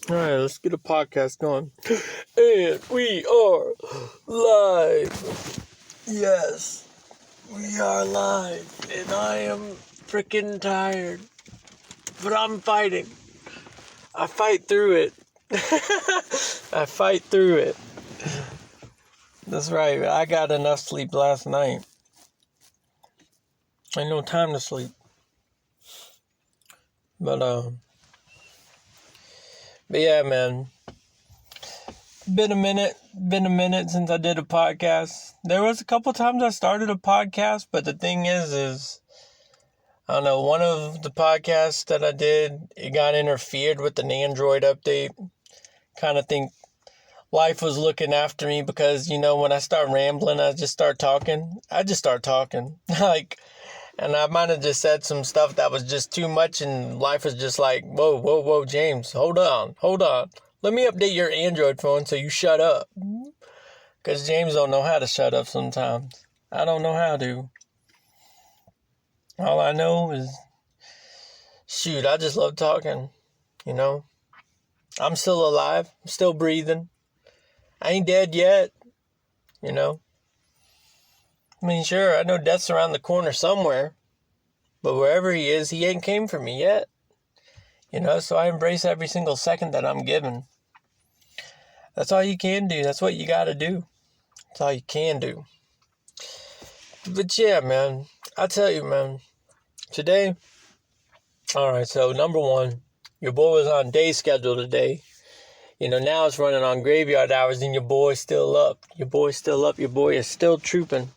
All right, let's get a podcast going. And we are live. Yes, we are live. And I am freaking tired. But I'm fighting. I fight through it. I fight through it. That's right. I got enough sleep last night. Ain't no time to sleep. But yeah, man. Been a minute since I did a podcast. There was a couple times I started a podcast, but the thing is, I don't know, one of the podcasts that I did, it got interfered with an Android update. Kind of think life was looking after me because, when I start rambling, I just start talking. And I might have just said some stuff that was just too much, and life was just like, whoa, James, hold on. Let me update your Android phone so you shut up. Because James don't know how to shut up sometimes. I don't know how to. All I know is, I just love talking, I'm still alive. I'm still breathing. I ain't dead yet, I mean, sure, I know death's around the corner somewhere. But wherever he is, he ain't came for me yet. So I embrace every single second that I'm given. That's all you can do. That's what you gotta do. That's all you can do. But yeah, man. I tell you, man. Today, alright, so number one, your boy was on day schedule today. Now it's running on graveyard hours and your boy's still up. Your boy is still trooping.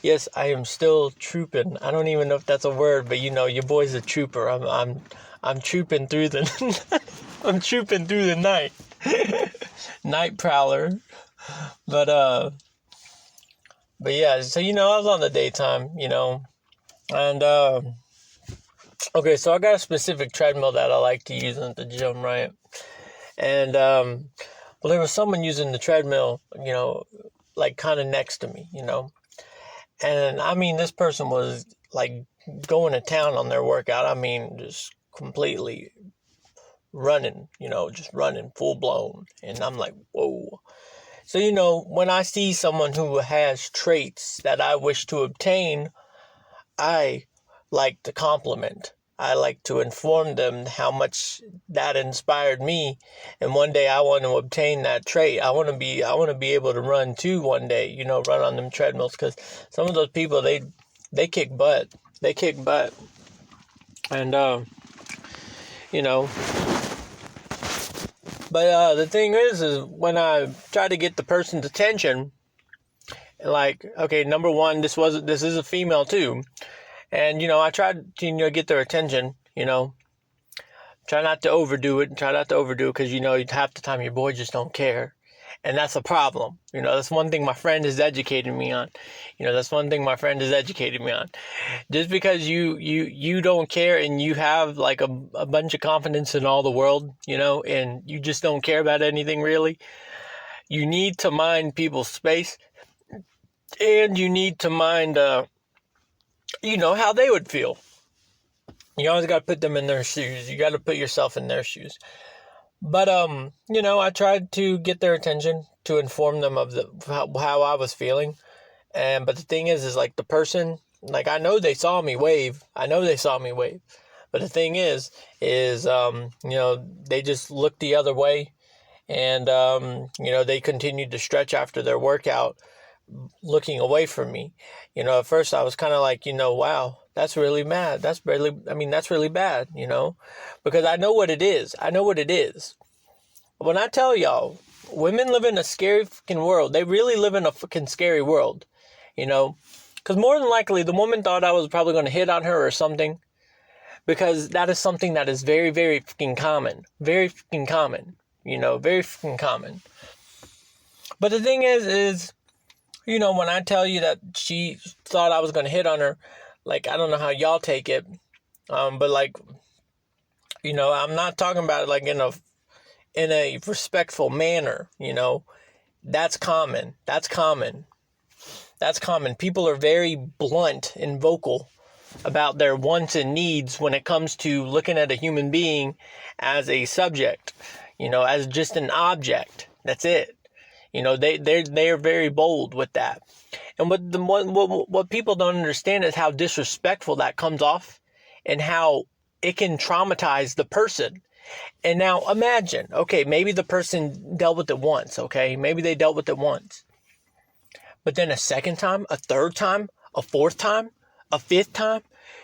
Yes, I am still trooping. I don't even know if that's a word, but your boy's a trooper. I'm trooping through the I'm trooping through the night. Night prowler. But yeah, so I was on the daytime, and okay, so I got a specific treadmill that I like to use at the gym, right? And well, there was someone using the treadmill, like kind of next to me, And I mean, this person was like going to town on their workout. I mean, just completely running, just running full blown. And I'm like, whoa. So, when I see someone who has traits that I wish to obtain, I like to compliment. I like to inform them how much that inspired me. And one day I want to obtain that trait. I want to be able to run too one day, run on them treadmills. Because some of those people, they kick butt. They kick butt. And, But the thing is when I try to get the person's attention, like, okay, number one, this is a female too. And, I tried to, get their attention, Try not to overdo it because, half the time your boy just don't care. And that's a problem. That's one thing my friend has educated me on. Just because you don't care and you have like a bunch of confidence in all the world, and you just don't care about anything really, you need to mind people's space and you need to mind, how they would feel. You always got to put them in their shoes. You got to put yourself in their shoes. But, I tried to get their attention to inform them of how I was feeling. But the thing is like the person, like I know they saw me wave. But the thing is, they just looked the other way. And, they continued to stretch after their workout, looking away from me. At first I was kind of like, wow, that's really mad. That's really bad, because I know what it is. When I tell y'all, women live in a scary fucking world. They really live in a fucking scary world, because more than likely the woman thought I was probably going to hit on her or something, because that is something that is very, very fucking common. Very fucking common, very fucking common. But the thing is, when I tell you that she thought I was going to hit on her, like, I don't know how y'all take it, but like, I'm not talking about it like in a respectful manner, That's common. People are very blunt and vocal about their wants and needs when it comes to looking at a human being as a subject. as just an object. That's it. They're very bold with that. And what people don't understand is how disrespectful that comes off and how it can traumatize the person. And now imagine, okay, maybe the person dealt with it once, okay? Maybe they dealt with it once. But then a second time, a third time, a fourth time, a fifth time,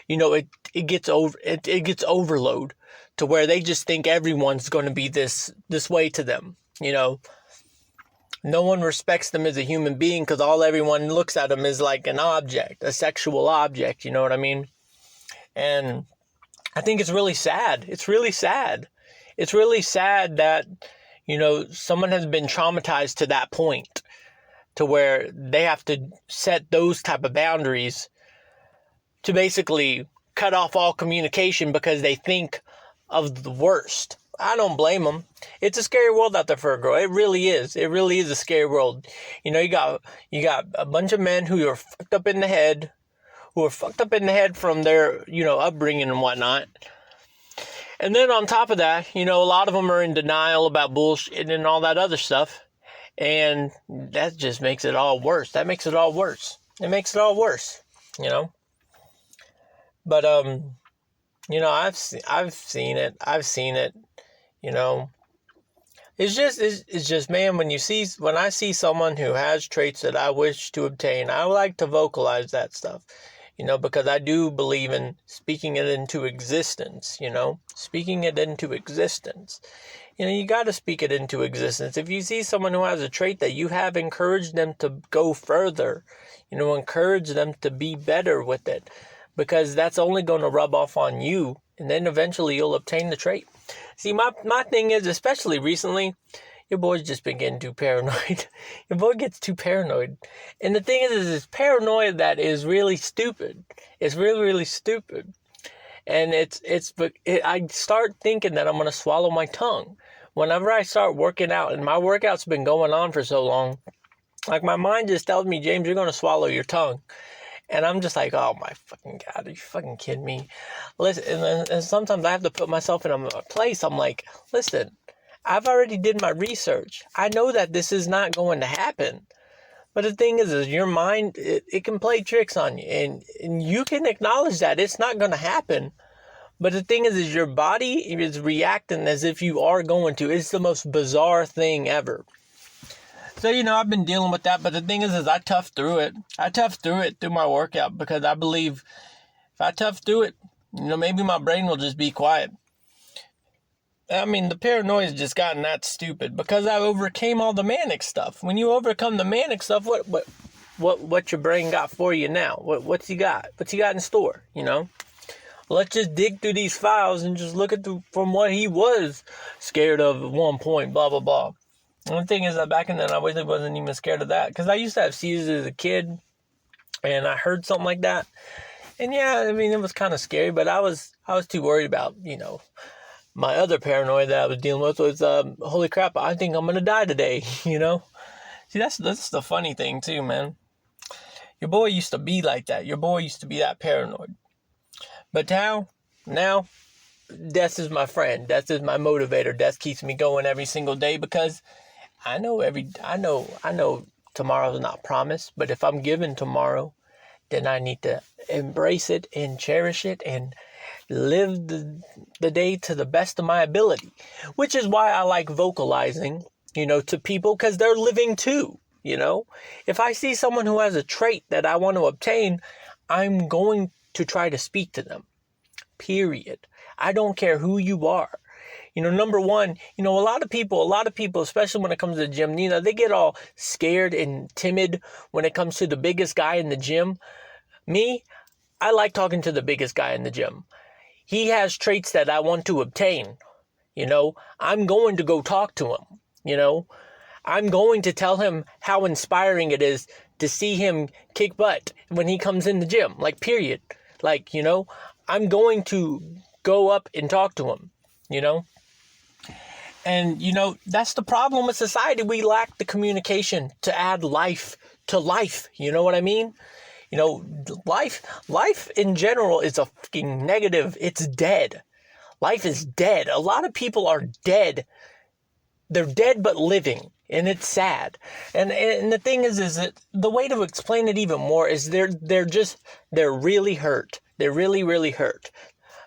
it gets overload to where they just think everyone's going to be this way to them. No one respects them as a human being because everyone looks at them as like an object, a sexual object, you know what I mean? And I think it's really sad. It's really sad. It's really sad that, someone has been traumatized to that point to where they have to set those type of boundaries to basically cut off all communication because they think of the worst. I don't blame them. It's a scary world out there for a girl. It really is. It really is a scary world. You got a bunch of men who are fucked up in the head, from their, upbringing and whatnot. And then on top of that, a lot of them are in denial about bullshit and all that other stuff. And that just makes it all worse. That makes it all worse. It makes it all worse, But, I've seen it. It's just, man, when I see someone who has traits that I wish to obtain, I like to vocalize that stuff, because I do believe in speaking it into existence, speaking it into existence. You got to speak it into existence. If you see someone who has a trait that you have, encourage them to go further, encourage them to be better with it, because that's only going to rub off on you. And then eventually you'll obtain the trait. See, my thing is, especially recently, your boy's just been getting too paranoid. Your boy gets too paranoid. And the thing is it's paranoia that is really stupid. It's really, really stupid. And I start thinking that I'm going to swallow my tongue. Whenever I start working out, and my workout's been going on for so long, like my mind just tells me, James, you're going to swallow your tongue. And I'm just like, oh my fucking God, are you fucking kidding me? Listen, and sometimes I have to put myself in a place. I'm like, listen, I've already did my research. I know that this is not going to happen. But the thing is your mind, it can play tricks on you. And you can acknowledge that it's not going to happen. But the thing is your body is reacting as if you are going to. It's the most bizarre thing ever. So, I've been dealing with that, but the thing is I tough through it. I tough through it through my workout because I believe if I tough through it, maybe my brain will just be quiet. I mean, the paranoia has just gotten that stupid because I overcame all the manic stuff. When you overcome the manic stuff, what your brain got for you now? What's you got? What's you got in store, Let's just dig through these files and just look at from what he was scared of at one point, blah, blah, blah. One thing is that back in then, I really wasn't even scared of that. Because I used to have seizures as a kid. And I heard something like that. And yeah, I mean, it was kind of scary. But I was too worried about, my other paranoia that I was dealing with was, holy crap, I think I'm going to die today, See, that's the funny thing too, man. Your boy used to be like that. Your boy used to be that paranoid. But now, death is my friend. Death is my motivator. Death keeps me going every single day because I know tomorrow's not promised, but if I'm given tomorrow, then I need to embrace it and cherish it and live the day to the best of my ability, which is why I like vocalizing, to people because they're living too, If I see someone who has a trait that I want to obtain, I'm going to try to speak to them, period. I don't care who you are. Number one, a lot of people, especially when it comes to the gym, they get all scared and timid when it comes to the biggest guy in the gym. Me, I like talking to the biggest guy in the gym. He has traits that I want to obtain. I'm going to go talk to him. I'm going to tell him how inspiring it is to see him kick butt when he comes in the gym, period. I'm going to go up and talk to him, And, that's the problem with society. We lack the communication to add life to life. You know what I mean? Life in general is a fucking negative. It's dead. Life is dead. A lot of people are dead they're dead but living, and it's sad. And the thing is that the way to explain it even more is they're really hurt. They're really, really hurt.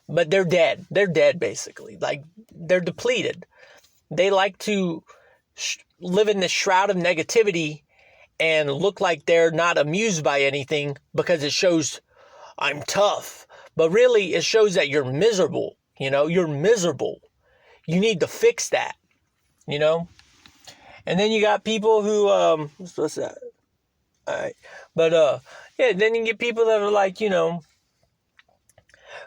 But they're dead. They're dead, basically. Like, they're depleted. They like to live in this shroud of negativity and look like they're not amused by anything because it shows I'm tough. But really, it shows that you're miserable. You're miserable. You need to fix that, And then you got people who, what's that? All right. But, yeah, then you get people that are like,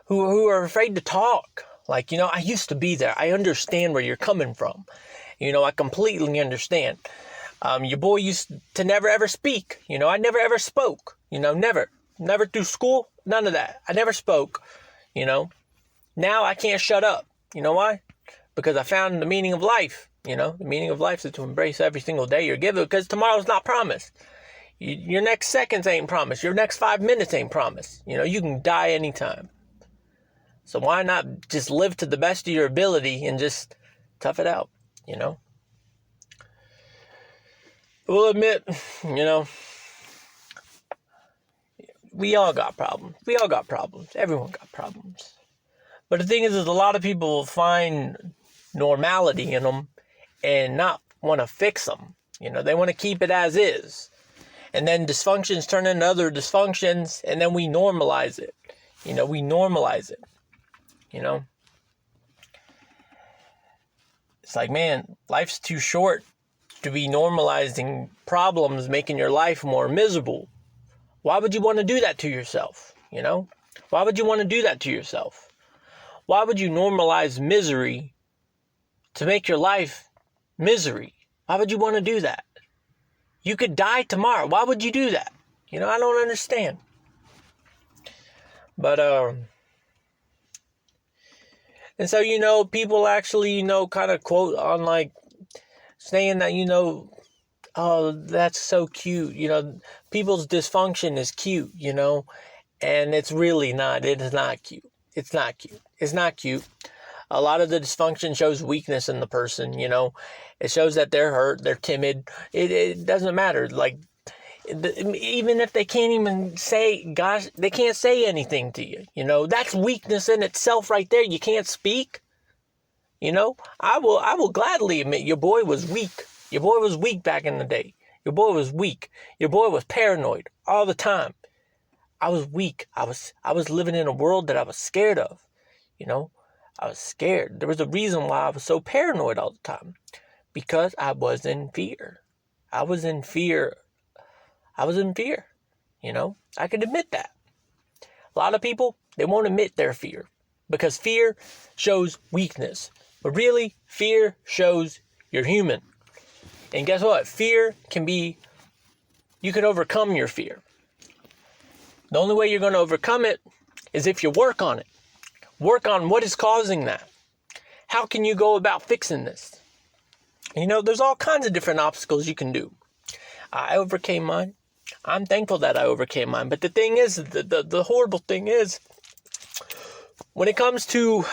who are afraid to talk. Like, I used to be there. I understand where you're coming from. I completely understand. Your boy used to never ever speak. I never ever spoke. Never through school. None of that. I never spoke. Now I can't shut up. You know why? Because I found the meaning of life. The meaning of life is to embrace every single day you're given, because tomorrow's not promised. Your next seconds ain't promised. Your next 5 minutes ain't promised. You can die anytime. So why not just live to the best of your ability and just tough it out, We'll admit, we all got problems. Everyone got problems. But the thing is a lot of people find normality in them and not want to fix them. They want to keep it as is. And then dysfunctions turn into other dysfunctions, and then we normalize it. We normalize it. It's like, man, life's too short to be normalizing problems, making your life more miserable. Why would you want to do that to yourself? Why would you want to do that to yourself? Why would you normalize misery to make your life misery? Why would you want to do that? You could die tomorrow. Why would you do that? I don't understand. But, and so, people actually, kind of quote on like saying that, oh, that's so cute. People's dysfunction is cute, and it's really not. It is not cute. It's not cute. It's not cute. A lot of the dysfunction shows weakness in the person, It shows that they're hurt, they're timid. It doesn't matter. Like, even if they can't even say, gosh, they can't say anything to you, that's weakness in itself right there. You can't speak, I will gladly admit your boy was weak. Your boy was weak back in the day. Your boy was weak. Your boy was paranoid all the time. I was weak. I was living in a world that I was scared of, I was scared. There was a reason why I was so paranoid all the time, because I was in fear. I was in fear. I can admit that. A lot of people, they won't admit their fear because fear shows weakness. But really, fear shows you're human. And guess what? You can overcome your fear. The only way you're going to overcome it is if you work on it. Work on what is causing that. How can you go about fixing this? There's all kinds of different obstacles you can do. I overcame mine. I'm thankful that I overcame mine. But the thing is, the horrible thing is, when it comes to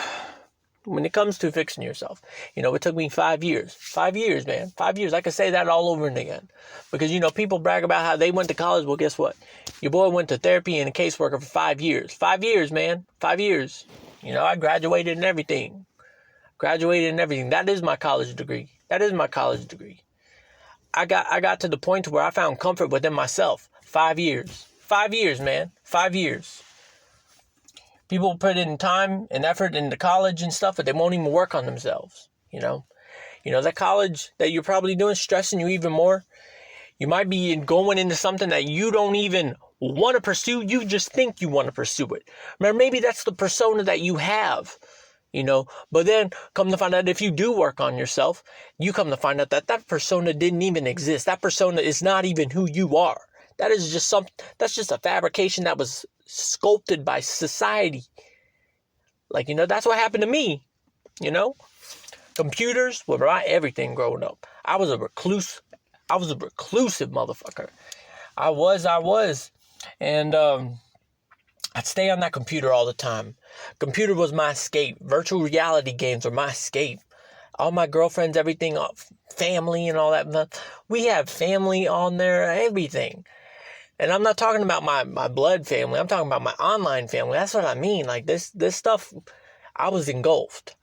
fixing yourself, it took me 5 years. 5 years, man. 5 years. I could say that all over and again. Because, people brag about how they went to college. Well, guess what? Your boy went to therapy and a caseworker for 5 years. 5 years, man. 5 years. I graduated and everything. That is my college degree. I got to the point where I found comfort within myself. 5 years. 5 years, man. 5 years. People put in time and effort into college and stuff, but they won't even work on themselves. That college that you're probably doing stressing you even more. You might be going into something that you don't even want to pursue. You just think you want to pursue it. Remember, maybe that's the persona that you have. But then come to find out, if you do work on yourself, you come to find out that persona didn't even exist. That persona is not even who you are. That's just a fabrication that was sculpted by society. That's what happened to me. Computers were my everything growing up. I was a reclusive motherfucker. I was. And I'd stay on that computer all the time. Computer was my escape. Virtual reality games were my escape. All my girlfriends, everything, family and all that. We have family on there, everything. And I'm not talking about my blood family. I'm talking about my online family. That's what I mean. Like this stuff, I was engulfed.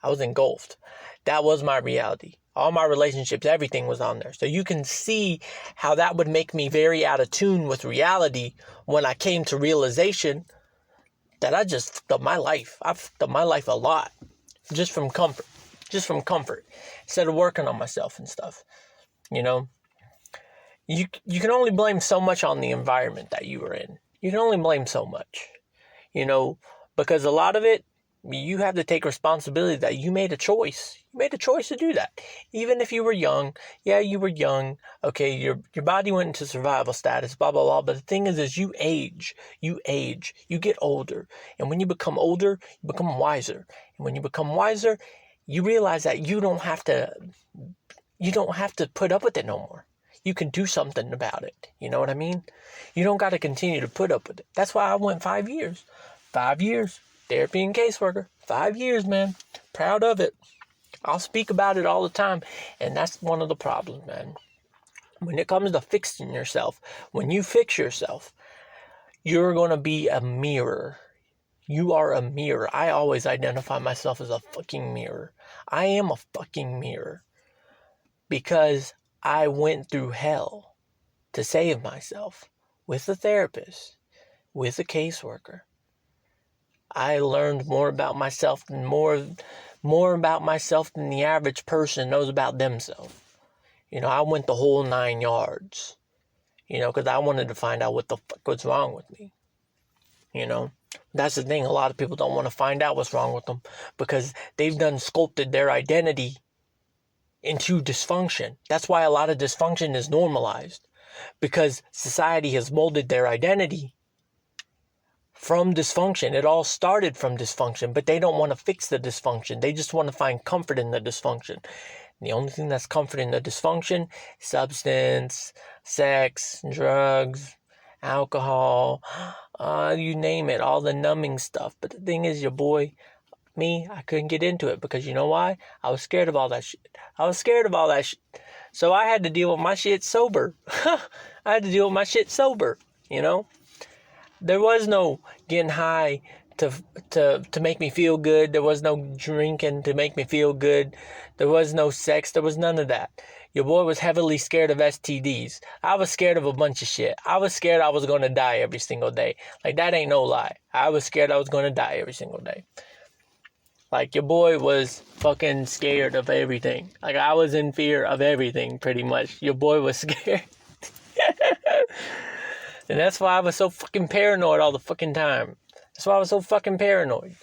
That was my reality. All my relationships, everything was on there. So you can see how that would make me very out of tune with reality when I came to realization that I just fucked up my life. I fucked up my life a lot. Just from comfort. Instead of working on myself and stuff. You know? You can only blame so much on the environment that you were in. You can only blame so much. You know? Because a lot of it, you have to take responsibility that you made a choice. You made a choice to do that. Even if you were young. Yeah, you were young. Okay, your body went into survival status, blah, blah, blah. But the thing is you age. You get older. And when you become older, you become wiser. And when you become wiser, you realize that you don't have to put up with it no more. You can do something about it. You know what I mean? You don't got to continue to put up with it. That's why I went 5 years. 5 years. Therapy and caseworker. 5 years, man. Proud of it. I'll speak about it all the time. And that's one of the problems, man. When it comes to fixing yourself, when you fix yourself, you're going to be a mirror. You are a mirror. I always identify myself as a fucking mirror. I am a fucking mirror. Because I went through hell to save myself with a therapist, with a caseworker. I learned more about myself than the average person knows about themselves. You know, I went the whole 9 yards, you know, because I wanted to find out what the fuck was wrong with me. You know, that's the thing. A lot of people don't want to find out what's wrong with them because they've done sculpted their identity into dysfunction. That's why a lot of dysfunction is normalized, because society has molded their identity from dysfunction. It all started from dysfunction, but they don't want to fix the dysfunction. They just want to find comfort in the dysfunction. And the only thing that's comforting the dysfunction, substance, sex, drugs, alcohol, you name it, all the numbing stuff. But the thing is, your boy, me, I couldn't get into it because you know why? I was scared of all that shit. So I had to deal with my shit sober. You know? There was no getting high to make me feel good. There was no drinking to make me feel good. There was no sex. There was none of that. Your boy was heavily scared of STDs. I was scared of a bunch of shit. I was scared I was going to die every single day. Like, that ain't no lie. I was scared I was going to die every single day. Like, your boy was fucking scared of everything. Like, I was in fear of everything, pretty much. Your boy was scared. And that's why I was so fucking paranoid all the fucking time. That's why I was so fucking paranoid.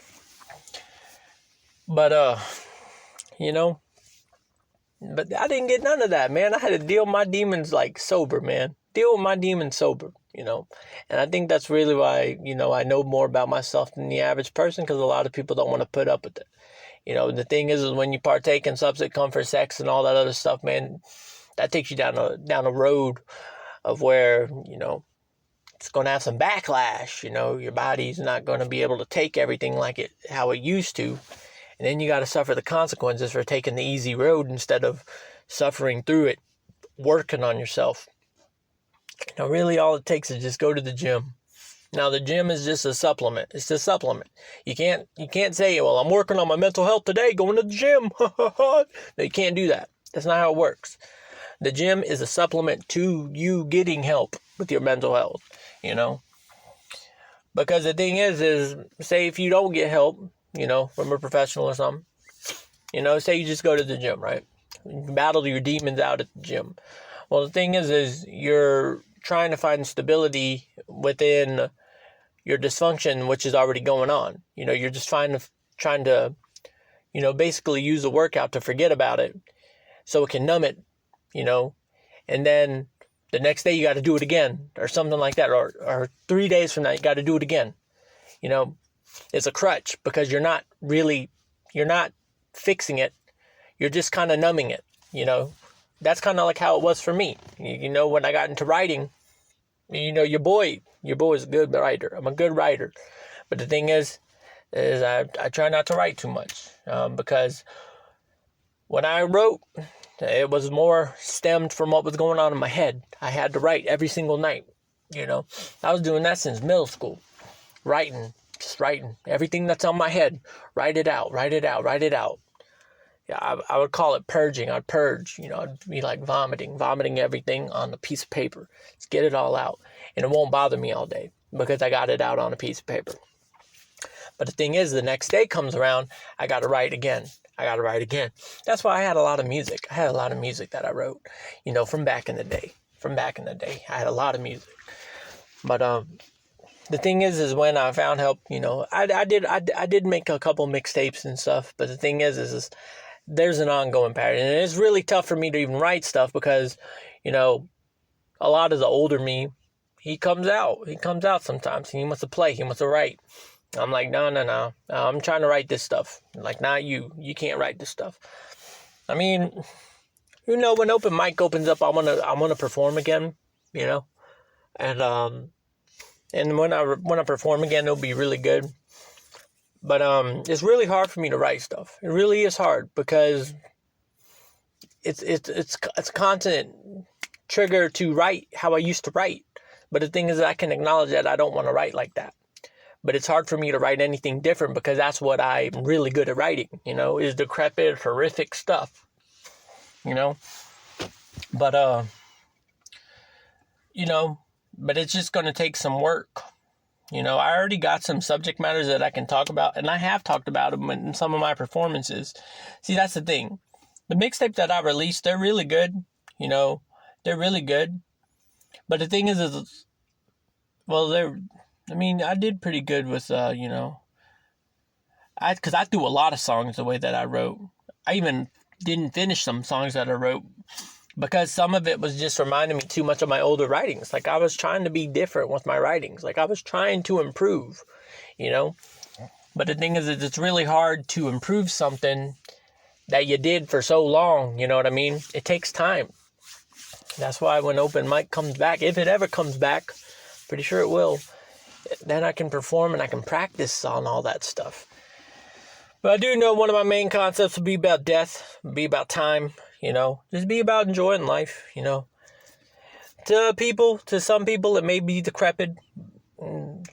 But, you know. But I didn't get none of that, man. I had to deal with my demons, like, sober, man. Deal with my demons sober, you know. And I think that's really why, you know, I know more about myself than the average person, because a lot of people don't want to put up with it. You know, the thing is when you partake in substance, comfort, sex, and all that other stuff, man, that takes you down a road of where, you know, it's going to have some backlash. You know, your body's not going to be able to take everything like how it used to. And then you got to suffer the consequences for taking the easy road instead of suffering through it, working on yourself. Now, really all it takes is just go to the gym. Now, the gym is just a supplement. It's a supplement. You can't say, well, I'm working on my mental health today, going to the gym. No, you can't do that. That's not how it works. The gym is a supplement to you getting help with your mental health, you know. Because the thing is say if you don't get help, you know, from a professional or something, you know, say you just go to the gym, right? You battle your demons out at the gym. Well, the thing is you're trying to find stability within your dysfunction, which is already going on. You know, you're just trying to, you know, basically use a workout to forget about it so it can numb it, you know, and then the next day you got to do it again or something like that. Or 3 days from now, you got to do it again. You know, it's a crutch because you're not fixing it. You're just kind of numbing it, you know. That's kind of like how it was for me. You know, when I got into writing, you know, your boy is a good writer. I'm a good writer. But the thing is I try not to write too much because When I wrote, it was more stemmed from what was going on in my head. I had to write every single night, I was doing that since middle school. Writing, just writing. Everything that's on my head, write it out. Yeah, I would call it purging. I'd purge, I'd be like vomiting everything on a piece of paper. Just get it all out. And it won't bother me all day because I got it out on a piece of paper. But the thing is, the next day comes around, I got to write again. That's why I had a lot of music. I had a lot of music that I wrote, from back in the day. I had a lot of music. But the thing is when I found help, I did make a couple mixtapes and stuff. But the thing is there's an ongoing pattern. And it's really tough for me to even write stuff because, a lot of the older me, he comes out sometimes. He wants to play. He wants to write. I'm like, no. I'm trying to write this stuff. Like, not you. You can't write this stuff. I mean, when open mic opens up, I wanna perform again, and when I perform again, it'll be really good. But it's really hard for me to write stuff. It really is hard because it's a constant trigger to write how I used to write. But the thing is, I can acknowledge that I don't want to write like that. But it's hard for me to write anything different because that's what I'm really good at writing, is decrepit, horrific stuff, But, but it's just going to take some work. I already got some subject matters that I can talk about, and I have talked about them in some of my performances. See, that's the thing. The mixtape that I released, they're really good, they're really good. But the thing is I did pretty good with, because I threw a lot of songs the way that I wrote. I even didn't finish some songs that I wrote because some of it was just reminding me too much of my older writings. Like, I was trying to be different with my writings. Like, I was trying to improve, But the thing is, it's really hard to improve something that you did for so long, you know what I mean? It takes time. That's why when open mic comes back, if it ever comes back, pretty sure it will, then I can perform and I can practice on all that stuff. But I do know one of my main concepts will be about death, be about time, just be about enjoying life, To some people, it may be decrepit,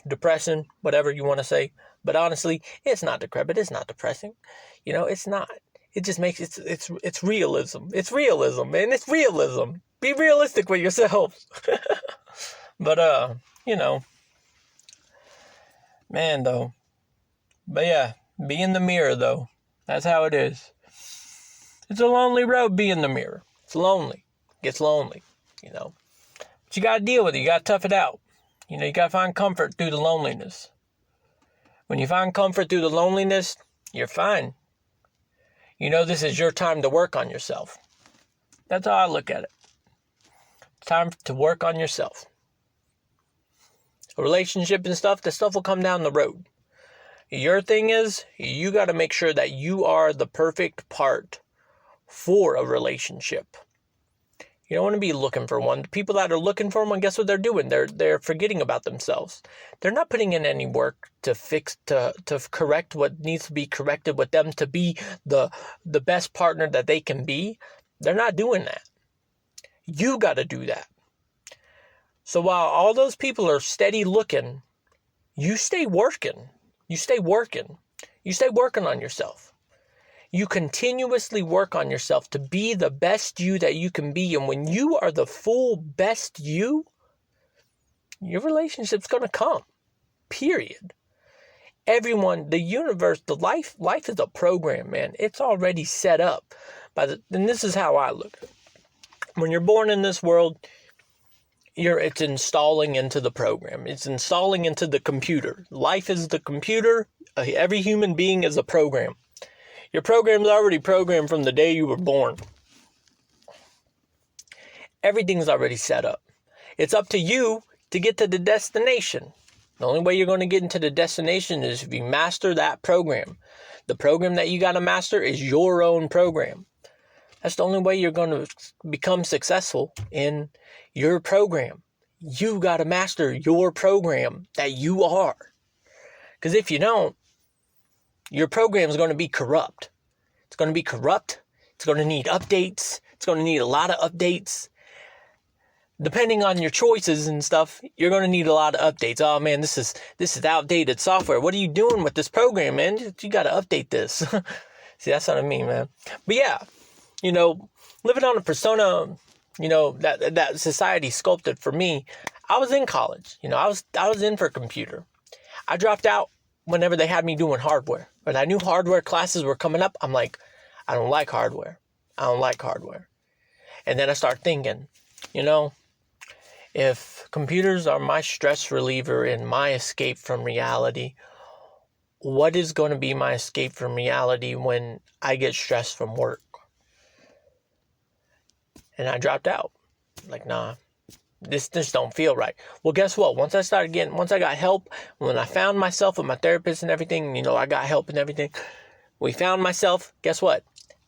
depressing, whatever you want to say. But honestly, it's not decrepit, it's not depressing. It's not. It just makes it's realism. It's realism, man. It's realism. Be realistic with yourselves. But man, though. But yeah, be in the mirror, though. That's how it is. It's a lonely road, be in the mirror. It's lonely. It gets lonely, But you got to deal with it. You got to tough it out. You got to find comfort through the loneliness. When you find comfort through the loneliness, you're fine. This is your time to work on yourself. That's how I look at it. It's time to work on yourself. A relationship and stuff, the stuff will come down the road. Your thing is, you got to make sure that you are the perfect part for a relationship. You don't want to be looking for one. The people that are looking for one, guess what they're doing? They're forgetting about themselves. They're not putting in any work to correct what needs to be corrected with them to be the best partner that they can be. They're not doing that. You got to do that. So while all those people are steady looking, you stay working. You stay working. You stay working on yourself. You continuously work on yourself to be the best you that you can be. And when you are the full best you, your relationship's going to come. Period. Everyone, the universe, the life is a program, man. It's already set up. And this is how I look at it. When you're born in this world, it's installing into the program. It's installing into the computer. Life is the computer. Every human being is a program. Your program's already programmed from the day you were born. Everything's already set up. It's up to you to get to the destination. The only way you're going to get into the destination is if you master that program. The program that you got to master is your own program. That's the only way you're going to become successful in your program. You got to master your program that you are. Because if you don't, your program is going to be corrupt. It's going to be corrupt. It's It's going to need updates. It's going to need a lot of updates. Depending on your choices and stuff, you're going to need a lot of updates. Oh man, this is outdated software. What are you doing with this program, man? You got to update this. See, that's what I mean, man. But yeah, living on a persona, that society sculpted for me. I was in college. I was in for computer. I dropped out whenever they had me doing hardware. When I knew hardware classes were coming up, I'm like, I don't like hardware. And then I start thinking, if computers are my stress reliever and my escape from reality, what is going to be my escape from reality when I get stressed from work? And I dropped out. Like, nah, this don't feel right. Well, guess what? Once I got help, when I found myself with my therapist and everything, I got help and everything. We found myself, guess what?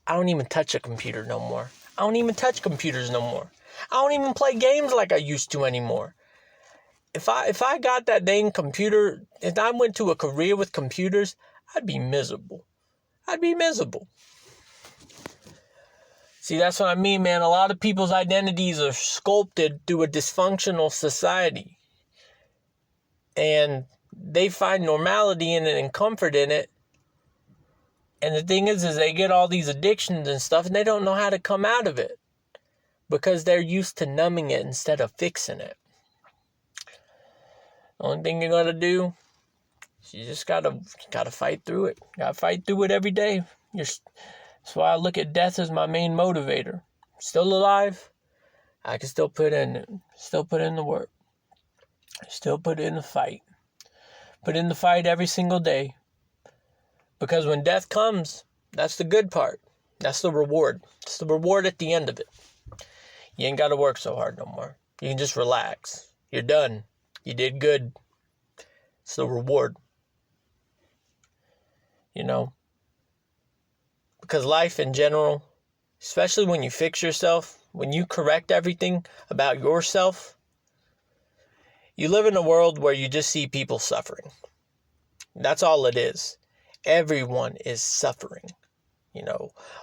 I don't even touch a computer no more. I don't even touch computers no more. I don't even play games like I used to anymore. If I got that dang computer, if I went to a career with computers, I'd be miserable. See, that's what I mean, man. A lot of people's identities are sculpted through a dysfunctional society. And they find normality in it and comfort in it. And the thing is they get all these addictions and stuff, and they don't know how to come out of it. Because they're used to numbing it instead of fixing it. The only thing you're gonna do, you just gotta fight through it. Gotta fight through it every day. That's why I look at death as my main motivator. Still alive, I can still put in it. Still put in the work. Still put in the fight. Put in the fight every single day. Because when death comes, that's the good part. That's the reward. It's the reward at the end of it. You ain't got to work so hard no more. You can just relax. You're done. You did good. It's the reward. Because life in general, especially when you fix yourself, when you correct everything about yourself, you live in a world where you just see people suffering. That's all it is. Everyone is suffering.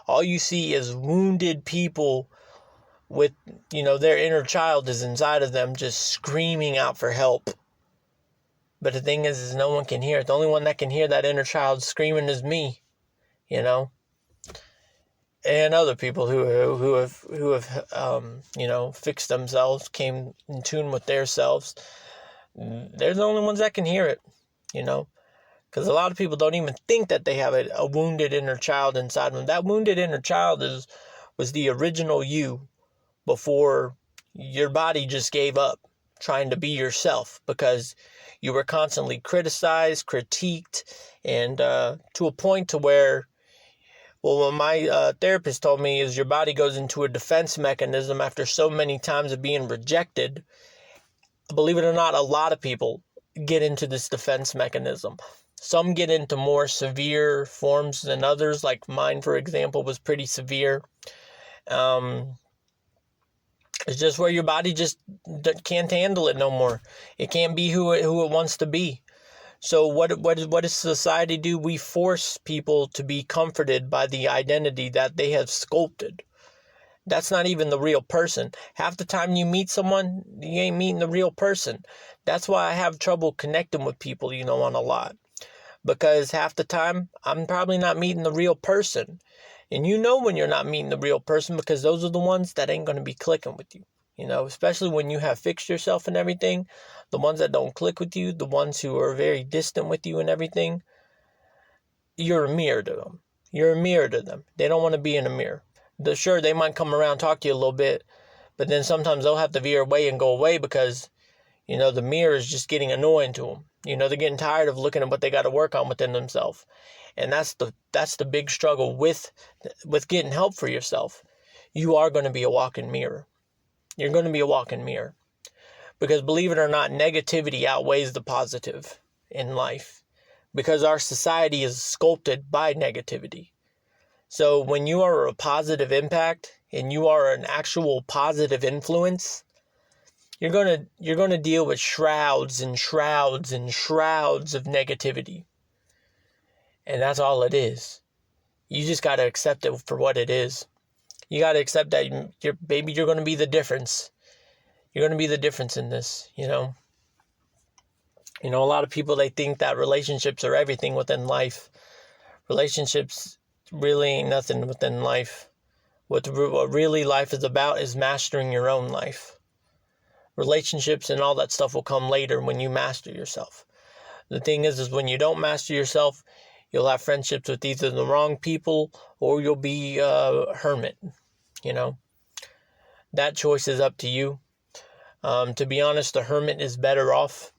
All you see is wounded people with, their inner child is inside of them just screaming out for help. But the thing is no one can hear it. The only one that can hear that inner child screaming is me, and other people who have fixed themselves, came in tune with their selves. They're the only ones that can hear it, because a lot of people don't even think that they have a wounded inner child inside them. That wounded inner child was the original you, before your body just gave up trying to be yourself because you were constantly criticized, critiqued, and to a point to where, what my therapist told me is your body goes into a defense mechanism after so many times of being rejected. Believe it or not, a lot of people get into this defense mechanism. Some get into more severe forms than others, like mine, for example, was pretty severe. It's just where your body just can't handle it no more. It can't be who it wants to be. So what does society do? We force people to be comforted by the identity that they have sculpted. That's not even the real person. Half the time you meet someone, you ain't meeting the real person. That's why I have trouble connecting with people, on a lot. Because half the time, I'm probably not meeting the real person. And when you're not meeting the real person, because those are the ones that ain't going to be clicking with you. Especially when you have fixed yourself and everything. The ones that don't click with you, the ones who are very distant with you and everything, you're a mirror to them. You're a mirror to them. They don't want to be in a mirror. Sure, they might come around, talk to you a little bit, but then sometimes they'll have to veer away and go away because, the mirror is just getting annoying to them. They're getting tired of looking at what they got to work on within themselves. And that's the big struggle with getting help for yourself. You are going to be a walking mirror. You're going to be a walking mirror. Because believe it or not, negativity outweighs the positive in life. Because our society is sculpted by negativity. So when you are a positive impact and you are an actual positive influence, you're going to deal with shrouds and shrouds and shrouds of negativity. And that's all it is. You just got to accept it for what it is. You got to accept that you're going to be the difference. You're going to be the difference in this, a lot of people, they think that relationships are everything within life. Relationships really ain't nothing within life. What really life is about is mastering your own life. Relationships and all that stuff will come later when you master yourself. The thing is when you don't master yourself, you'll have friendships with either the wrong people or you'll be a hermit, That choice is up to you. To be honest, the hermit is better off,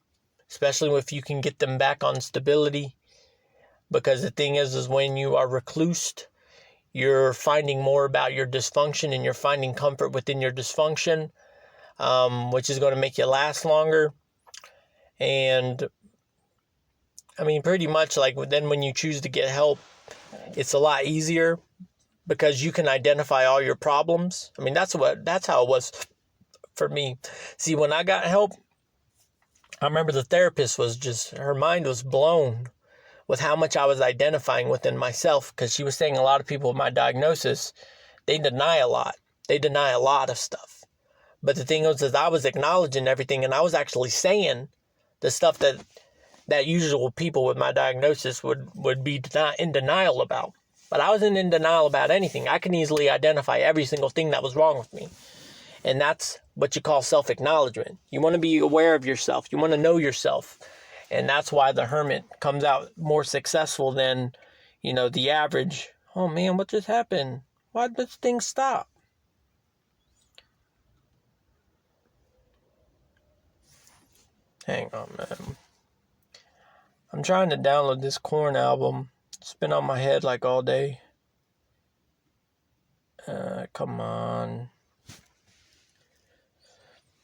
especially if you can get them back on stability. Because the thing is when you are reclused, you're finding more about your dysfunction and you're finding comfort within your dysfunction, which is going to make you last longer. And pretty much then when you choose to get help, it's a lot easier because you can identify all your problems. That's how it was for me. See, when I got help, I remember the therapist her mind was blown with how much I was identifying within myself, because she was saying a lot of people with my diagnosis, they deny a lot. They deny a lot of stuff. But the thing was I was acknowledging everything, and I was actually saying the stuff that usual people with my diagnosis would be in denial about. But I wasn't in denial about anything. I can easily identify every single thing that was wrong with me. And that's what you call self-acknowledgement. You want to be aware of yourself. You want to know yourself. And that's why the hermit comes out more successful than, the average. Oh man, what just happened? Why did this thing stop? Hang on, man. I'm trying to download this Korn album. It's been on my head all day. Come on.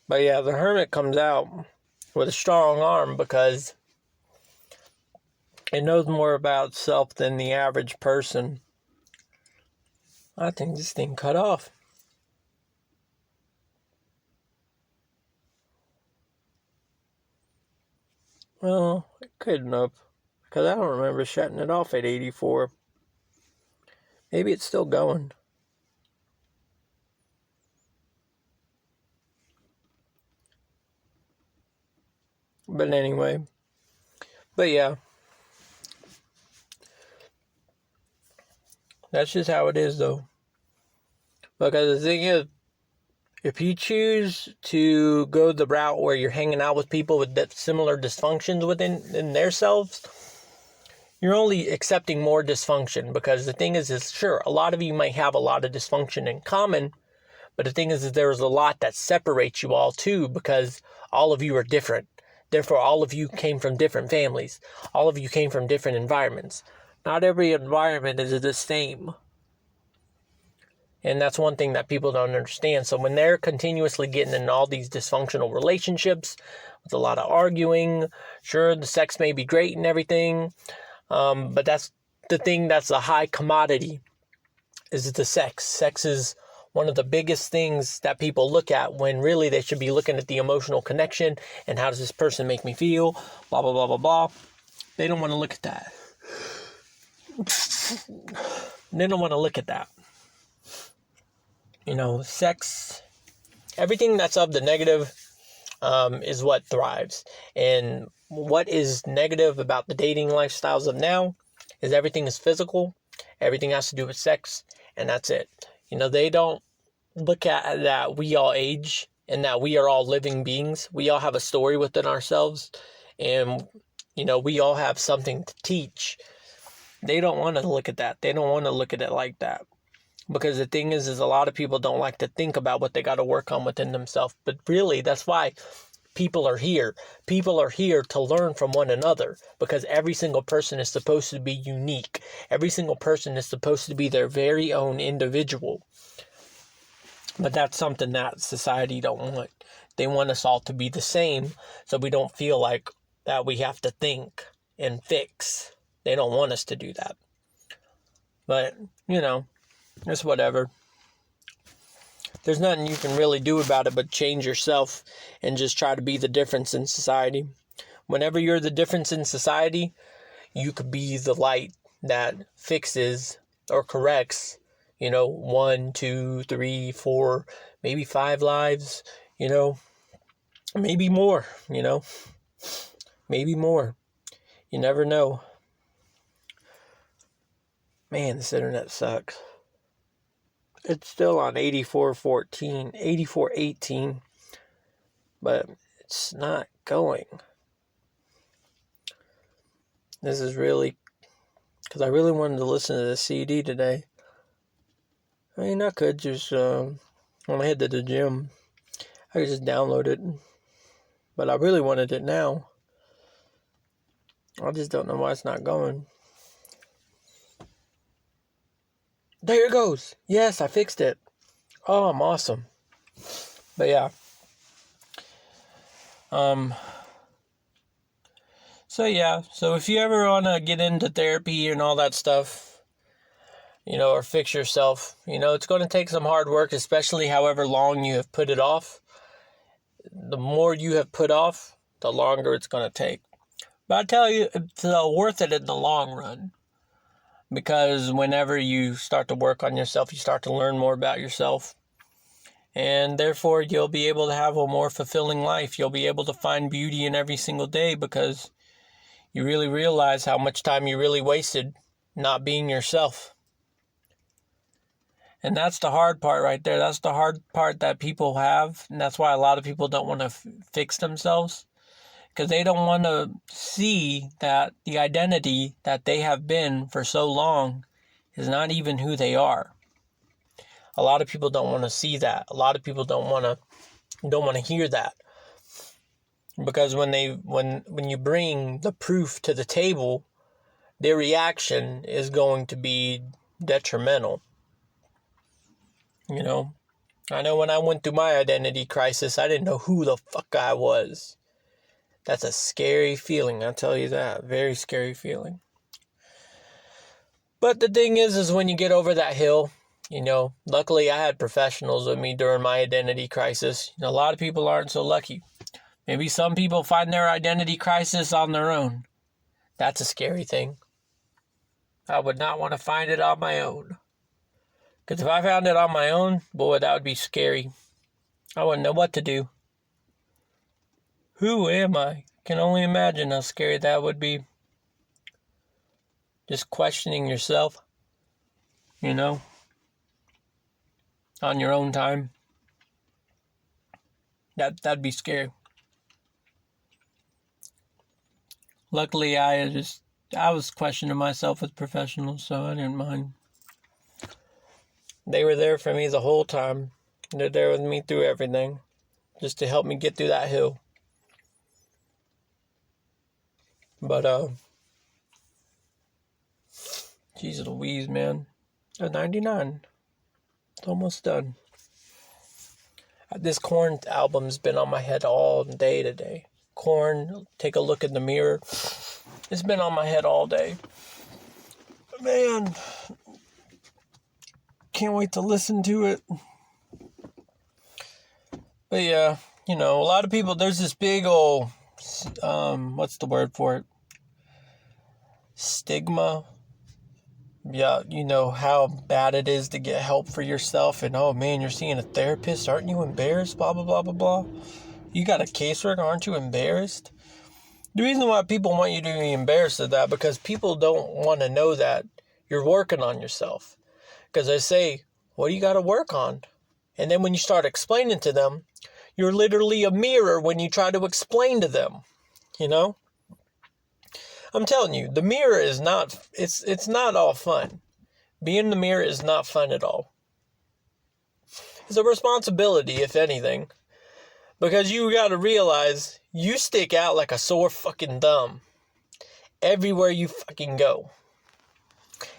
But yeah, the hermit comes out with a strong arm because it knows more about self than the average person. I think this thing cut off. Well, it couldn't have, because I don't remember shutting it off at 84. Maybe it's still going. But anyway. But yeah. That's just how it is, though. Because the thing is, if you choose to go the route where you're hanging out with people with similar dysfunctions within their selves, you're only accepting more dysfunction. Because the thing is sure, a lot of you might have a lot of dysfunction in common, but the thing is there's a lot that separates you all too, because all of you are different. Therefore, all of you came from different families. All of you came from different environments. Not every environment is the same. And that's one thing that people don't understand. So when they're continuously getting in all these dysfunctional relationships with a lot of arguing, sure, the sex may be great and everything, but that's the thing that's a high commodity, is the sex. Sex is one of the biggest things that people look at when really they should be looking at the emotional connection and how does this person make me feel, blah, blah, blah, blah, blah. They don't want to look at that. They don't want to look at that. Sex, everything that's of the negative is what thrives. And what is negative about the dating lifestyles of now is everything is physical. Everything has to do with sex, and that's it. They don't look at that we all age and that we are all living beings. We all have a story within ourselves, and, we all have something to teach. They don't want to look at that. They don't want to look at it like that. Because the thing is a lot of people don't like to think about what they got to work on within themselves. But really, that's why people are here. People are here to learn from one another, because every single person is supposed to be unique. Every single person is supposed to be their very own individual. But that's something that society don't want. They want us all to be the same, so we don't feel like that we have to think and fix. They don't want us to do that. But, it's whatever. There's nothing you can really do about it but change yourself and just try to be the difference in society. Whenever you're the difference in society, you could be the light that fixes or corrects, 1, 2, 3, 4, maybe 5 lives, maybe more, maybe more. You never know. Man, this internet sucks. It's still on 84.14, 84.18, but it's not going. This is really, because I really wanted to listen to the CD today. I mean, I could just, when I head to the gym, I could just download it. But I really wanted it now. I just don't know why it's not going. There it goes. Yes, I fixed it. Oh, I'm awesome. But yeah. So if you ever want to get into therapy and all that stuff, or fix yourself, it's going to take some hard work, especially however long you have put it off. The more you have put off, the longer it's going to take. But I tell you, it's worth it in the long run. Because whenever you start to work on yourself, you start to learn more about yourself. And therefore, you'll be able to have a more fulfilling life. You'll be able to find beauty in every single day because you really realize how much time you really wasted not being yourself. And that's the hard part right there. That's the hard part that people have. And that's why a lot of people don't want to fix themselves. Because they don't want to see that the identity that they have been for so long is not even who they are. A lot of people don't want to see that. A lot of people don't want to hear that. Because when you bring the proof to the table, their reaction is going to be detrimental. I know when I went through my identity crisis, I didn't know who the fuck I was. That's a scary feeling, I'll tell you that. Very scary feeling. But the thing is when you get over that hill, luckily I had professionals with me during my identity crisis. A lot of people aren't so lucky. Maybe some people find their identity crisis on their own. That's a scary thing. I would not want to find it on my own. Because if I found it on my own, boy, that would be scary. I wouldn't know what to do. Who am I? Can only imagine how scary that would be. Just questioning yourself, on your own time. That'd be scary. Luckily, I was questioning myself with professionals, so I didn't mind. They were there for me the whole time. They're there with me through everything, just to help me get through that hill. But, geez Louise, man. 99. It's almost done. This Korn album's been on my head all day today. Korn, Take a Look in the Mirror. It's been on my head all day. Man, can't wait to listen to it. But yeah, a lot of people, there's this big old, what's the word for it? Stigma. Yeah, how bad it is to get help for yourself. And, oh man, you're seeing a therapist. Aren't you embarrassed? Blah, blah, blah, blah, blah. You got a caseworker. Aren't you embarrassed? The reason why people want you to be embarrassed of that, because people don't want to know that you're working on yourself. Because they say, what do you got to work on? And then when you start explaining to them, you're literally a mirror when you try to explain to them. I'm telling you, the mirror is not, it's not all fun. Being in the mirror is not fun at all. It's a responsibility, if anything. Because you got to realize you stick out like a sore fucking thumb everywhere you fucking go.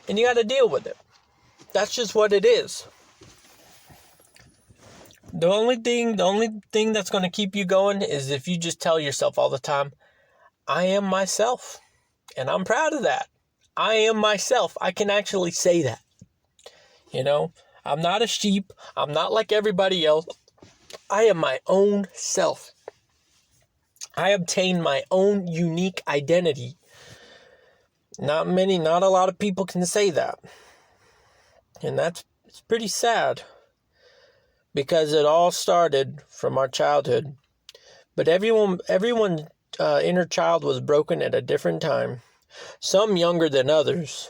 And you got to deal with it. That's just what it is. The only thing that's going to keep you going is if you just tell yourself all the time, I am myself. And I'm proud of that. I am myself. I can actually say that. I'm not a sheep. I'm not like everybody else. I am my own self. I obtained my own unique identity. Not a lot of people can say that. And that's It's pretty sad because it all started from our childhood. But everyone's inner child was broken at a different time. Some younger than others.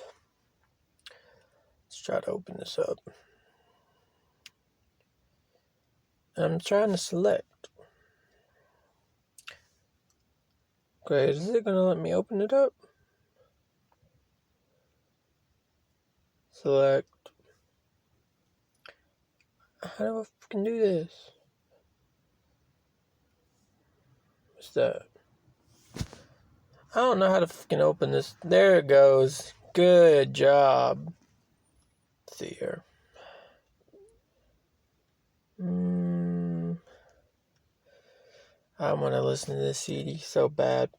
Let's try to open this up. I'm trying to select. Okay, is it going to let me open it up? Select. How do I fucking do this? What's that? I don't know how to fucking open this. There it goes. Good job. Let's see here. I want to listen to this CD so bad.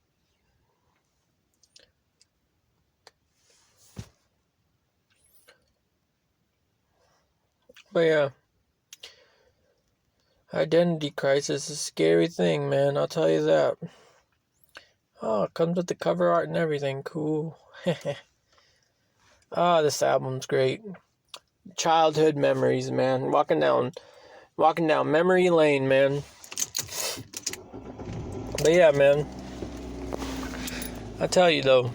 But yeah. Identity crisis is a scary thing, man. I'll tell you that. Oh, it comes with the cover art and everything. Cool. This album's great. Childhood memories, man. Walking down memory lane, man. But yeah, man. I tell you though,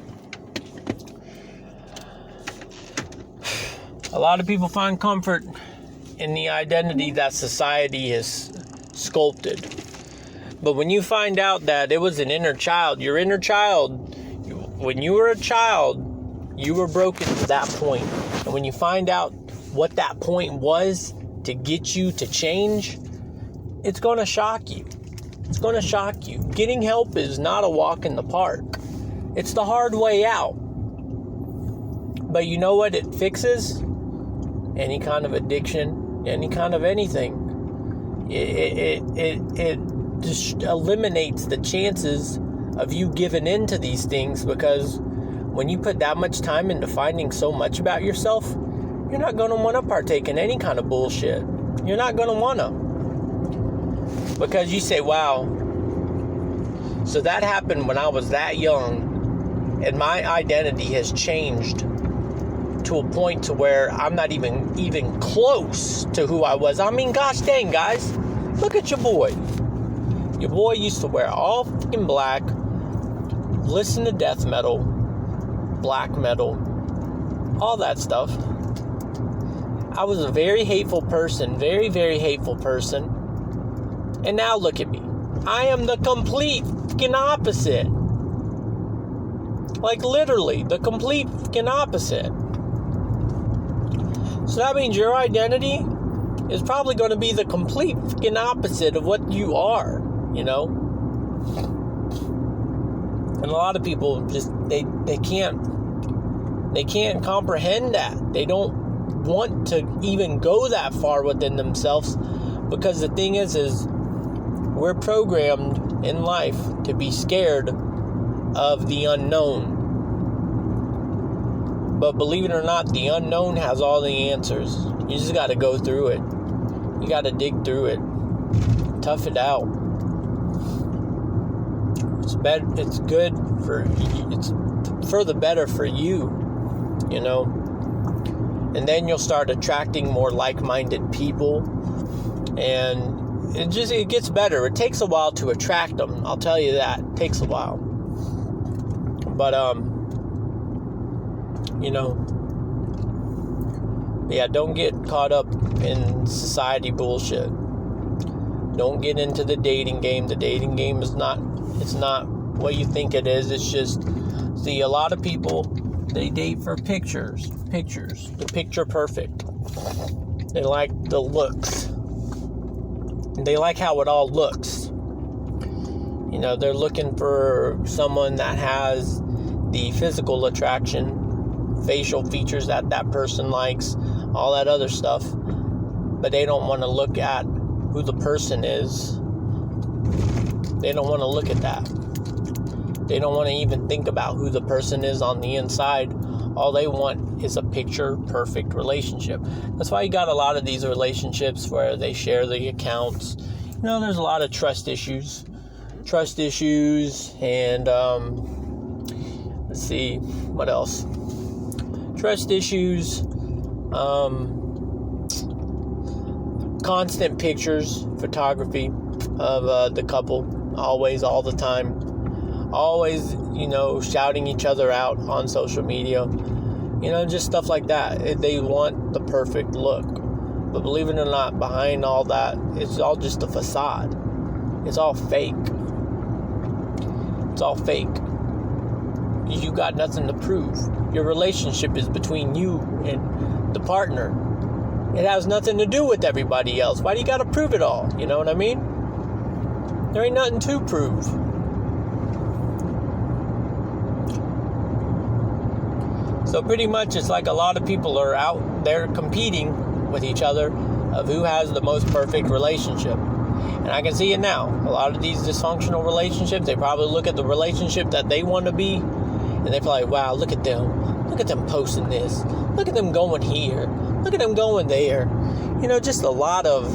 a lot of people find comfort in the identity that society has sculpted. But when you find out that it was an inner child, your inner child, when you were a child, you were broken to that point. And when you find out what that point was to get you to change, it's going to shock you. It's going to shock you. Getting help is not a walk in the park. It's the hard way out. But you know what it fixes? Any kind of addiction, any kind of anything. It just eliminates the chances of you giving in to these things, because when you put that much time into finding so much about yourself, you're not going to want to partake in any kind of bullshit. You're not going to want to. Because you say, wow, so that happened when I was that young, and my identity has changed to a point to where I'm not even close to who I was. I mean, gosh dang, guys, look at your boy. Your boy used to wear all fucking black, listen to death metal, black metal, all that stuff. I was a very hateful person, very, very hateful person. And now look at me. I am the complete fucking opposite. Like literally, the complete fucking opposite. So that means your identity is probably going to be the complete fucking opposite of what you are, you know? And a lot of people just, they can't comprehend that. They don't want to even go that far within themselves, because the thing is we're programmed in life to be scared of the unknown. But believe it or not, the unknown has all the answers. You just got to go through it. You got to dig through it. Tough it out. It's good it's for the better for you, you know. And then you'll start attracting more like-minded people, and it gets better. It takes a while to attract them. I'll tell you that. It takes a while. But, you know, yeah, don't get caught up in society bullshit. Don't get into the dating game. The dating game is not what you think it is. It's just, see, a lot of people, they date for pictures, the picture perfect. They like the looks. They like how it all looks. You know, they're looking for someone that has the physical attraction, facial features that person likes, all that other stuff. But they don't want to look at who the person is. They don't want to look at that. They don't want to even think about who the person is on the inside. All they want is a picture-perfect relationship. That's why you got a lot of these relationships where they share the accounts. You know, there's a lot of trust issues. And, let's see, what else? Trust issues. constant pictures, photography of the couple, always, all the time, always, shouting each other out on social media, just stuff like that. They want the perfect look. But believe it or not, behind all that, it's all just a facade. It's all fake. It's all fake. You got nothing to prove. Your relationship is between you and the partner. It has nothing to do with everybody else. Why do you got to prove it all? You know what I mean? There ain't nothing to prove. So pretty much it's like a lot of people are out there competing with each other of who has the most perfect relationship. And I can see it now. A lot of these dysfunctional relationships, they probably look at the relationship that they want to be, and they probably, wow, look at them. Look at them posting this. Look at them going here. Look at them going there. Just a lot of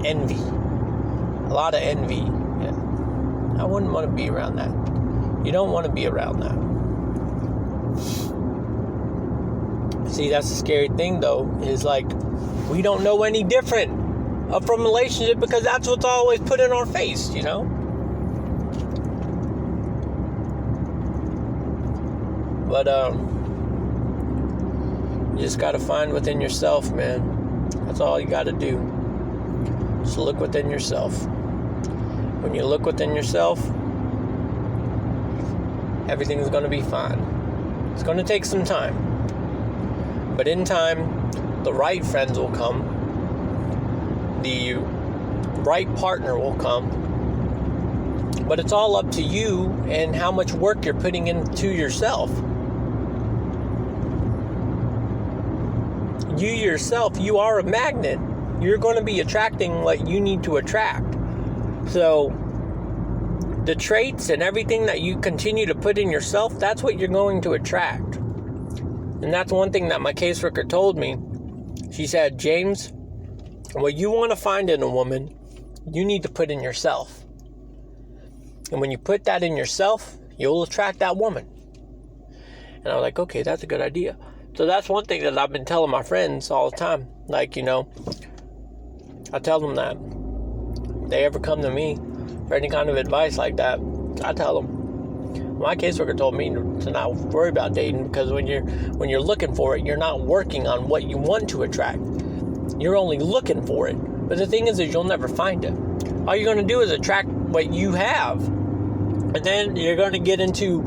envy. A lot of envy. Yeah. I wouldn't want to be around that. You don't want to be around that. See, that's the scary thing, though, is like, we don't know any different from relationship because that's what's always put in our face, But, you just got to find within yourself, man. That's all you got to do. Just look within yourself. When you look within yourself, everything's going to be fine. It's going to take some time. But in time, the right friends will come. The right partner will come. But it's all up to you and how much work you're putting into yourself. You yourself, you are a magnet. You're going to be attracting what you need to attract. So the traits and everything that you continue to put in yourself, that's what you're going to attract. And that's one thing that my caseworker told me. She said, James, what you want to find in a woman, you need to put in yourself. And when you put that in yourself, you'll attract that woman. And I was like, okay, that's a good idea. So that's one thing that I've been telling my friends all the time. Like, I tell them that if they ever come to me for any kind of advice like that, I tell them. My caseworker told me to not worry about dating because when you're looking for it, you're not working on what you want to attract. You're only looking for it. But the thing is you'll never find it. All you're going to do is attract what you have. And then you're going to get into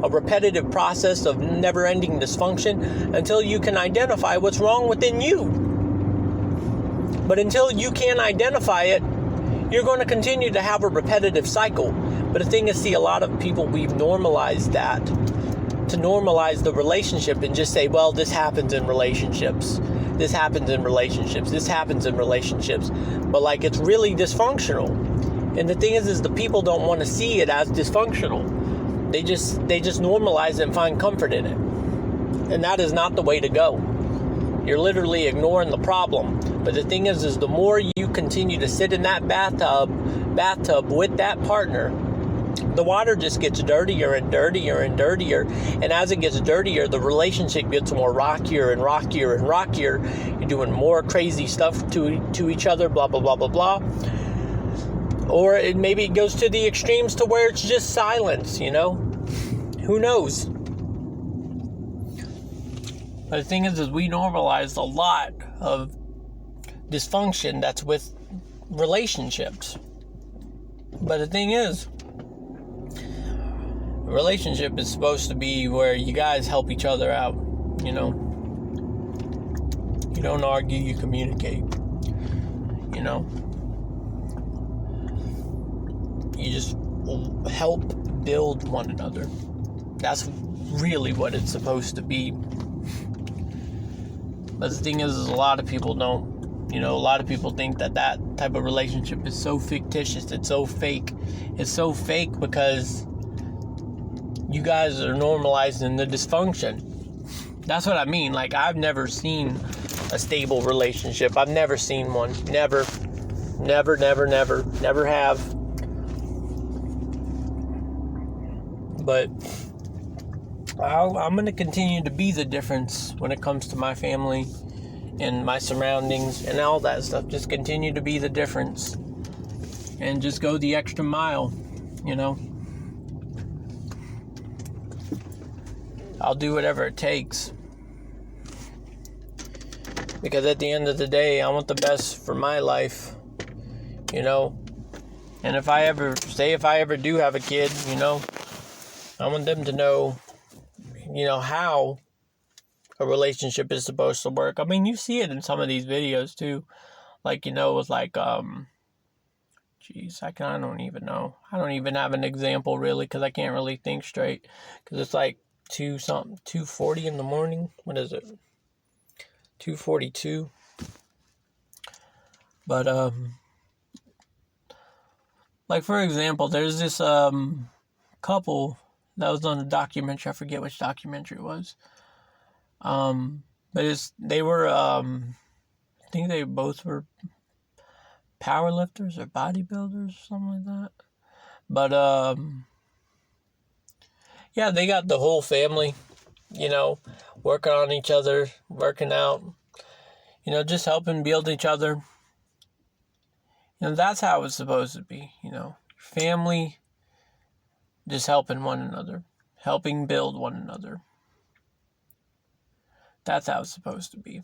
a repetitive process of never-ending dysfunction until you can identify what's wrong within you. But until you can identify it, you're going to continue to have a repetitive cycle. But the thing is, see, a lot of people, we've normalized that to normalize the relationship and just say, well, this happens in relationships. This happens in relationships. This happens in relationships. But like, it's really dysfunctional. And the thing is the people don't want to see it as dysfunctional. They just normalize it and find comfort in it. And that is not the way to go. You're literally ignoring the problem. But the thing is the more you continue to sit in that bathtub with that partner, the water just gets dirtier and dirtier and dirtier. And as it gets dirtier, the relationship gets more rockier and rockier and rockier. You're doing more crazy stuff to each other, blah, blah, blah, blah, blah. Or maybe it goes to the extremes to where it's just silence, Who knows? But the thing is we normalize a lot of dysfunction that's with relationships. But the thing is, a relationship is supposed to be where you guys help each other out, You don't argue, you communicate, You just help build one another. That's really what it's supposed to be. But the thing is a lot of people don't. A lot of people think that type of relationship is so fictitious. It's so fake. It's so fake because you guys are normalizing the dysfunction. That's what I mean. Like, I've never seen a stable relationship. I've never seen one. Never have. But I'm going to continue to be the difference when it comes to my family and my surroundings and all that stuff. Just continue to be the difference and just go the extra mile, you know. I'll do whatever it takes. Because at the end of the day, I want the best for my life, you know. And if I ever do have a kid, you know, I want them to know, you know, how a relationship is supposed to work. I mean, you see it in some of these videos too. Like, you know, with like, I don't even know. I don't even have an example really, because I can't really think straight. Because it's like 2:40 in the morning. What is it? 2:42. But, like, for example, there's this, couple that was on a documentary. I forget which documentary it was. But they were, I think they both were powerlifters or bodybuilders or something like that. But, yeah, they got the whole family, you know, working on each other, working out, you know, just helping build each other. You know, that's how it's supposed to be, you know. Family, just helping one another, helping build one another. That's how it's supposed to be.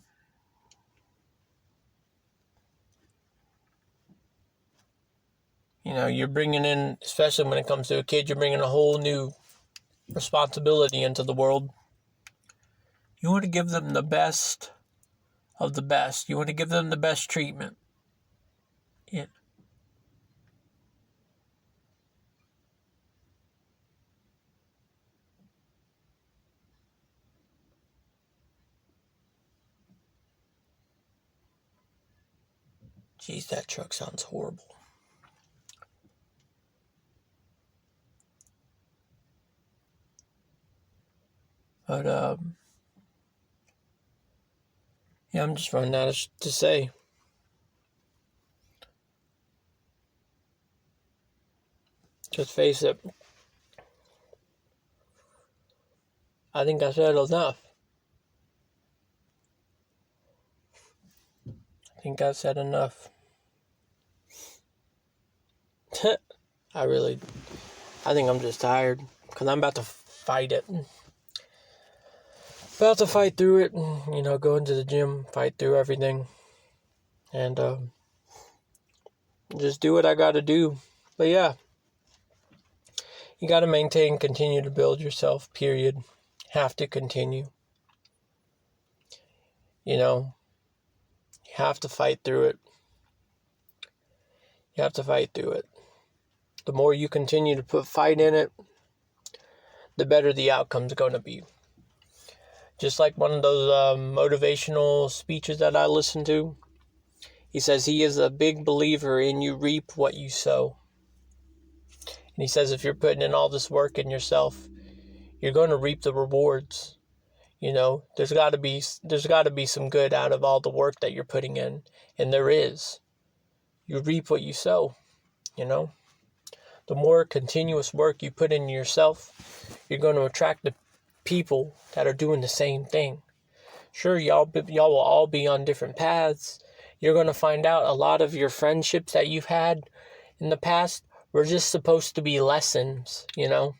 You know, you're bringing in, especially when it comes to a kid, you're bringing a whole new responsibility into the world. You want to give them the best of the best. You want to give them the best treatment. Yeah. Jeez, that truck sounds horrible. But, yeah, I'm just running out of to say. Just face it. I think I said enough. I think I said enough. I think I'm just tired. Because I'm about to fight it. About to fight through it. You know, go into the gym, fight through everything. And, just do what I gotta do. But yeah. You gotta continue to build yourself, period. Have to continue. You know, you have to fight through it. You have to fight through it. The more you continue to put fight in it, the better the outcome's going to be. Just like one of those motivational speeches that I listen to. He says he is a big believer in you reap what you sow. And he says if you're putting in all this work in yourself, you're going to reap the rewards. You know, there's got to be some good out of all the work that you're putting in. And there is. You reap what you sow, you know. The more continuous work you put in yourself, you're going to attract the people that are doing the same thing. Sure, y'all will all be on different paths. You're going to find out a lot of your friendships that you've had in the past were just supposed to be lessons, you know.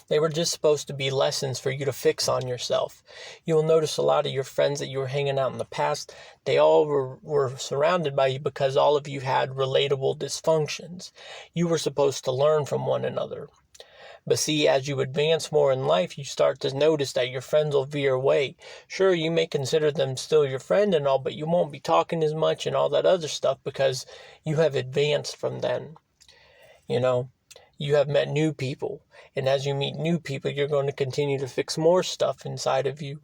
They were just supposed to be lessons for you to fix on yourself. You'll notice a lot of your friends that you were hanging out in the past, they all were surrounded by you because all of you had relatable dysfunctions. You were supposed to learn from one another. But see, as you advance more in life, you start to notice that your friends will veer away. Sure, you may consider them still your friend and all, but you won't be talking as much and all that other stuff because you have advanced from then. You know, you have met new people. And as you meet new people, you're going to continue to fix more stuff inside of you.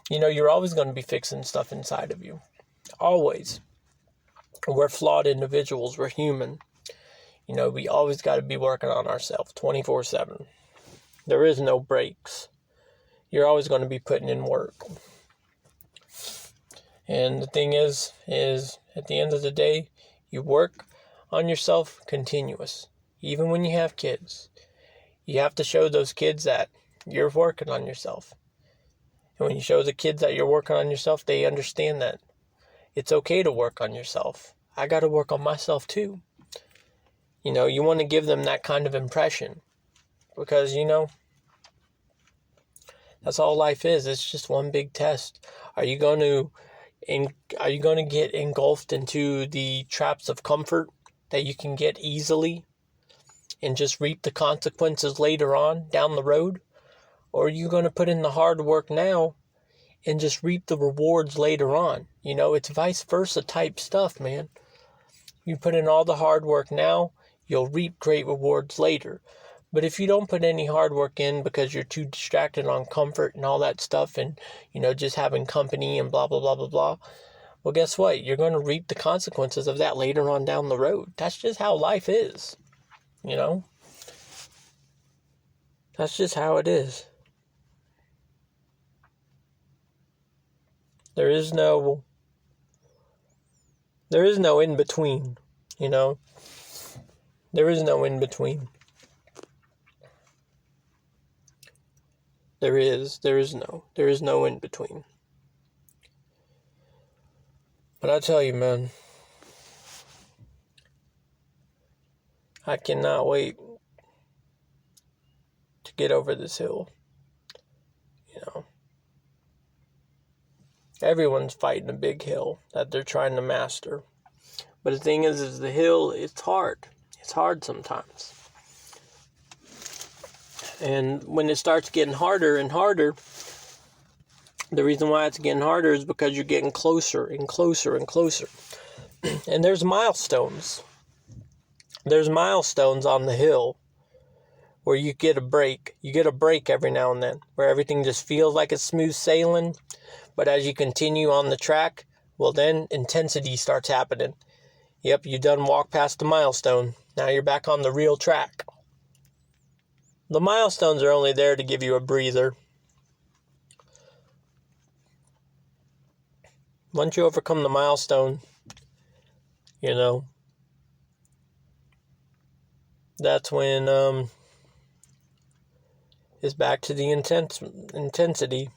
You know, you're always going to be fixing stuff inside of you. Always. We're flawed individuals. We're human. You know, we always got to be working on ourselves 24/7. There is no breaks. You're always going to be putting in work. And the thing is at the end of the day, you work on yourself continuous. Even when you have kids. You have to show those kids that you're working on yourself. And when you show the kids that you're working on yourself, they understand that it's okay to work on yourself. I got to work on myself too. You know, you want to give them that kind of impression because, you know, that's all life is. It's just one big test. Are you going to get engulfed into the traps of comfort that you can get easily and just reap the consequences later on down the road? Or are you going to put in the hard work now and just reap the rewards later on? You know, it's vice versa type stuff, man. You put in all the hard work now, you'll reap great rewards later. But if you don't put any hard work in because you're too distracted on comfort and all that stuff and, you know, just having company and blah, blah, blah, blah, blah, well, guess what? You're going to reap the consequences of that later on down the road. That's just how life is, you know? That's just how it is. There is no in between, you know? There is no in between. There is no in between. But I tell you, man, I cannot wait to get over this hill. You know, everyone's fighting a big hill that they're trying to master. But the thing is the hill, it's hard. It's hard sometimes. And when it starts getting harder and harder, the reason why it's getting harder is because you're getting closer and closer and closer. And there's milestones. There's milestones on the hill where you get a break. You get a break every now and then where everything just feels like it's smooth sailing. But as you continue on the track, well, then intensity starts happening. Yep, you done walked past the milestone. Now you're back on the real track. The milestones are only there to give you a breather. Once you overcome the milestone, you know, that's when it's back to the intensity.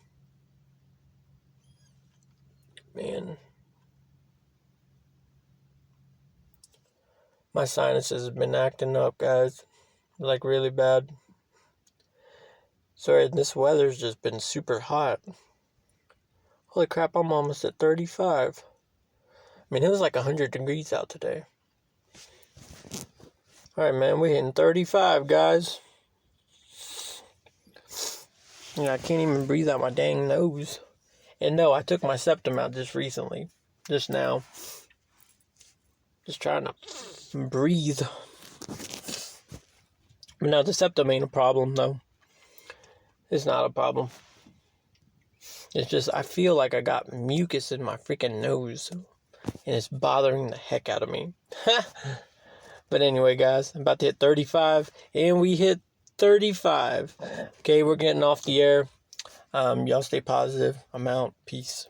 Man, my sinuses have been acting up, guys, like really bad. Sorry, this weather's just been super hot. Holy crap, I'm almost at 35. I mean, it was like 100 degrees out today. Alright, man, we're hitting 35, guys. You know, I can't even breathe out my dang nose. And no, I took my septum out just recently. Just now. Just trying to breathe. But no, the septum ain't a problem, though. It's not a problem. It's just, I feel like I got mucus in my freaking nose. And it's bothering the heck out of me. But anyway, guys, I'm about to hit 35. And we hit 35. Okay, we're getting off the air. Y'all stay positive. I'm out. Peace.